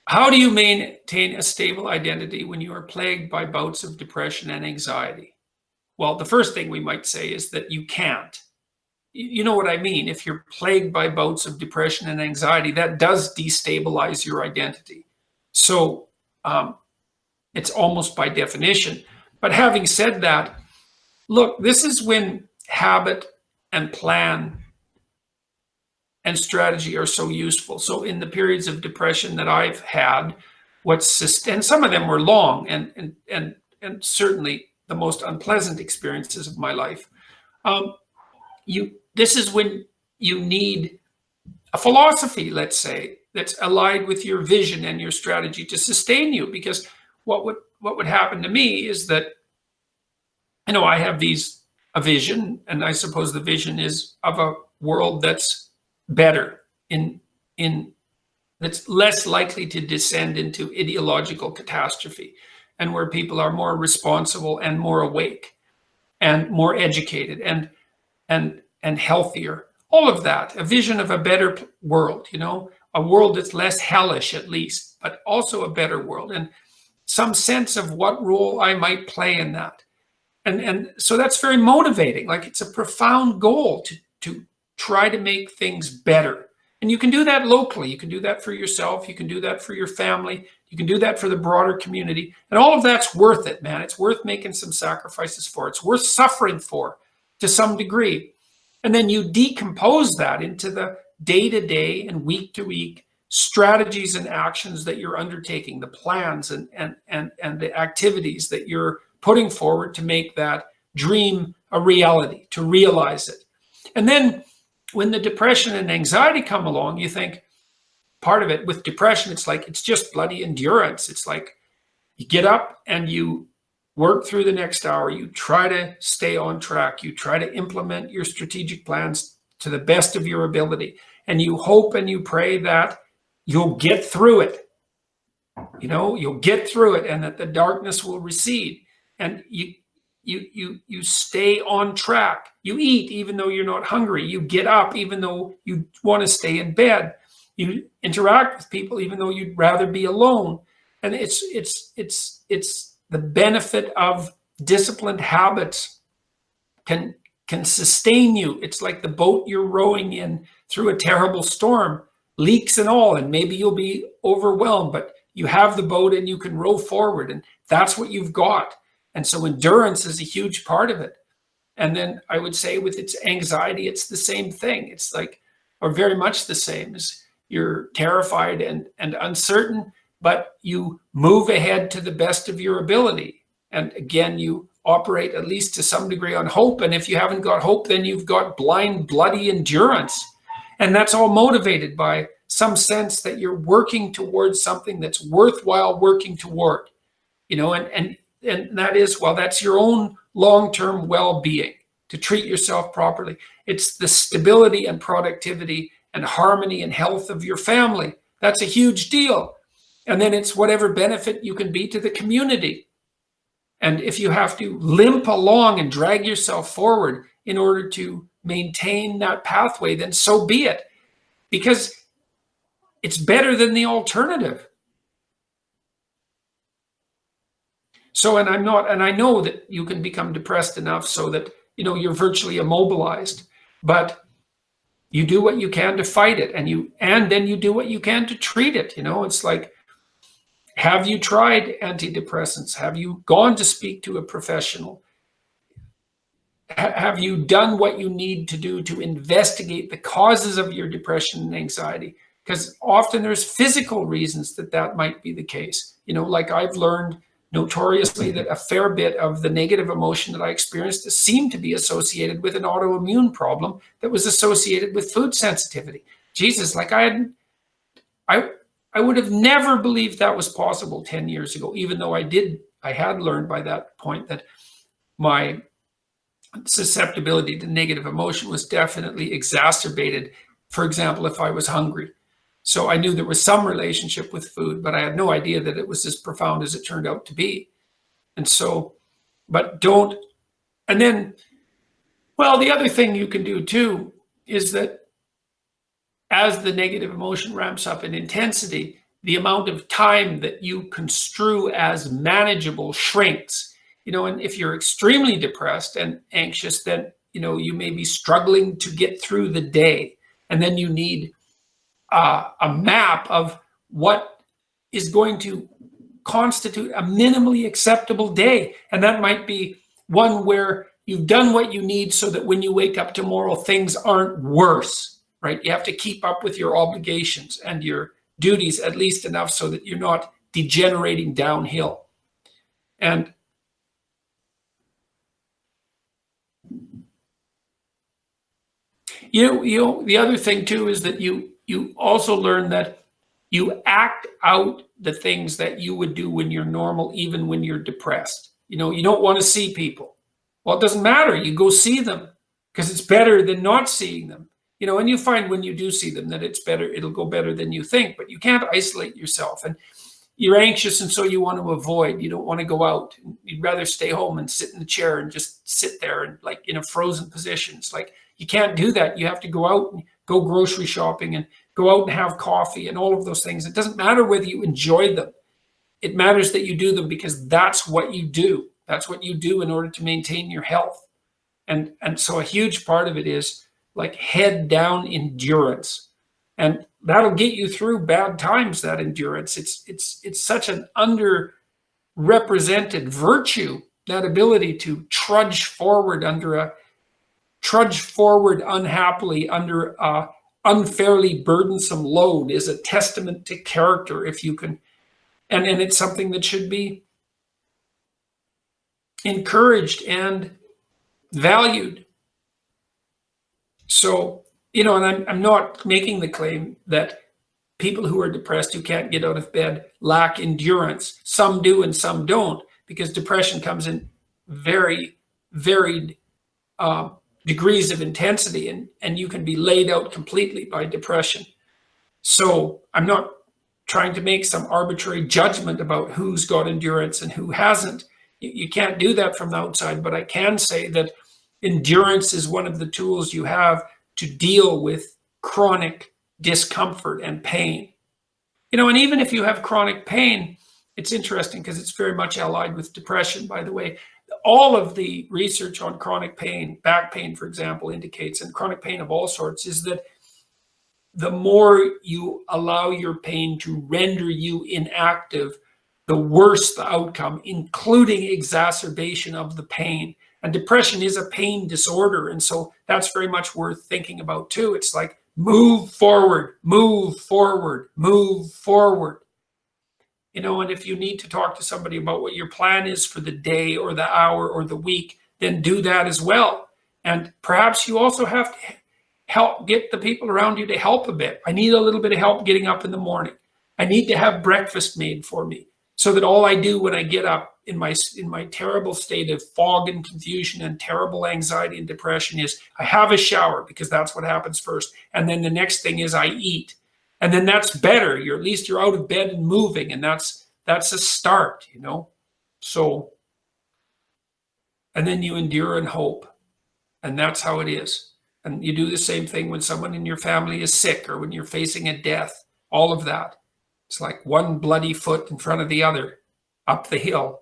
How do you maintain a stable identity when you are plagued by bouts of depression and anxiety? Well, the first thing we might say is that you can't. You know what I mean? If you're plagued by bouts of depression and anxiety, that does destabilize your identity. So it's almost by definition. But having said that, look, this is when habit and plan and strategy are so useful. So in the periods of depression that I've had, and some of them were long and certainly the most unpleasant experiences of my life. This is when you need a philosophy, let's say, that's allied with your vision and your strategy to sustain you. Because what would happen to me is that, I have a vision, and I suppose the vision is of a world that's better, that's less likely to descend into ideological catastrophe, and where people are more responsible and more awake and more educated and healthier. All of that, a vision of a better world, a world that's less hellish at least, but also a better world, and some sense of what role I might play in that. And so that's very motivating. Like, it's a profound goal to try to make things better. And you can do that locally. You can do that for yourself. You can do that for your family. You can do that for the broader community. And all of that's worth it, man. It's worth making some sacrifices for. It's worth suffering for to some degree. And then you decompose that into the day-to-day and week-to-week strategies and actions that you're undertaking, the plans and the activities that you're putting forward to make that dream a reality, to realize it. And then when the depression and anxiety come along, you think, part of it with depression, it's just bloody endurance. It's like you get up and you work through the next hour. You try to stay on track. You try to implement your strategic plans to the best of your ability. And you hope and you pray that you'll get through it. You'll get through it, and that the darkness will recede. And you stay on track. You eat even though you're not hungry. You get up even though you want to stay in bed. You interact with people even though you'd rather be alone. And it's the benefit of disciplined habits can sustain you. It's like the boat you're rowing in through a terrible storm, leaks and all, and maybe you'll be overwhelmed, but you have the boat and you can row forward, and that's what you've got. And so endurance is a huge part of it. And then I would say with its anxiety, it's the same thing. It's like, or very much the same, as you're terrified and uncertain, but you move ahead to the best of your ability. And again, you operate at least to some degree on hope. And if you haven't got hope, then you've got blind, bloody endurance. And that's all motivated by some sense that you're working towards something that's worthwhile working toward, and that is, well, that's your own long-term well-being, to treat yourself properly. It's the stability and productivity and harmony and health of your family. That's a huge deal. And then it's whatever benefit you can be to the community. And if you have to limp along and drag yourself forward in order to maintain that pathway, then so be it, because it's better than the alternative. So, and I know that you can become depressed enough so that, you're virtually immobilized, but you do what you can to fight it, and then you do what you can to treat it. It's like, have you tried antidepressants? Have you gone to speak to a professional? Have you done what you need to do to investigate the causes of your depression and anxiety? Because often there's physical reasons that might be the case. Like I've learned notoriously that a fair bit of the negative emotion that I experienced seemed to be associated with an autoimmune problem that was associated with food sensitivity. Jesus, like I would have never believed that was possible 10 years ago, even though I had learned by that point that my susceptibility to negative emotion was definitely exacerbated, for example, if I was hungry. So I knew there was some relationship with food, but I had no idea that it was as profound as it turned out to be. And so, and then, well, the other thing you can do too is that as the negative emotion ramps up in intensity, the amount of time that you construe as manageable shrinks. And if you're extremely depressed and anxious, then you may be struggling to get through the day, and then you need a map of what is going to constitute a minimally acceptable day. And that might be one where you've done what you need so that when you wake up tomorrow, things aren't worse, right? You have to keep up with your obligations and your duties at least enough so that you're not degenerating downhill. And the other thing too is that you also learn that you act out the things that you would do when you're normal, even when you're depressed. You don't want to see people. Well, it doesn't matter. You go see them because it's better than not seeing them. And you find when you do see them that it's better, it'll go better than you think, but you can't isolate yourself. And you're anxious, and so you want to avoid. You don't want to go out. You'd rather stay home and sit in the chair and just sit there and like in a frozen position. It's like you can't do that. You have to go out and go grocery shopping and go out and have coffee and all of those things. It doesn't matter whether you enjoy them. It matters that you do them because that's what you do. That's what you do in order to maintain your health. And so a huge part of it is like head down endurance. And that'll get you through bad times, that endurance. It's such an underrepresented virtue, that ability to trudge forward unhappily under a unfairly burdensome load is a testament to character, if you can. And it's something that should be encouraged and valued. So, and I'm not making the claim that people who are depressed, who can't get out of bed, lack endurance. Some do and some don't, because depression comes in very varied degrees of intensity, and you can be laid out completely by depression. So I'm not trying to make some arbitrary judgment about who's got endurance and who hasn't. You can't do that from the outside, but I can say that endurance is one of the tools you have to deal with chronic discomfort and pain. And even if you have chronic pain, it's interesting because it's very much allied with depression, by the way. All of the research on chronic pain, back pain, for example, indicates, and chronic pain of all sorts, is that the more you allow your pain to render you inactive, the worse the outcome, including exacerbation of the pain. And depression is a pain disorder. And so that's very much worth thinking about too. It's like move forward, move forward, move forward. And if you need to talk to somebody about what your plan is for the day or the hour or the week, then do that as well. And perhaps you also have to help get the people around you to help a bit. I need a little bit of help getting up in the morning. I need to have breakfast made for me so that all I do when I get up in my terrible state of fog and confusion and terrible anxiety and depression is I have a shower, because that's what happens first. And then the next thing is I eat. And then that's better. At least you're out of bed and moving, and that's a start, So, and then you endure and hope. And that's how it is. And you do the same thing when someone in your family is sick or when you're facing a death, all of that. It's like one bloody foot in front of the other up the hill.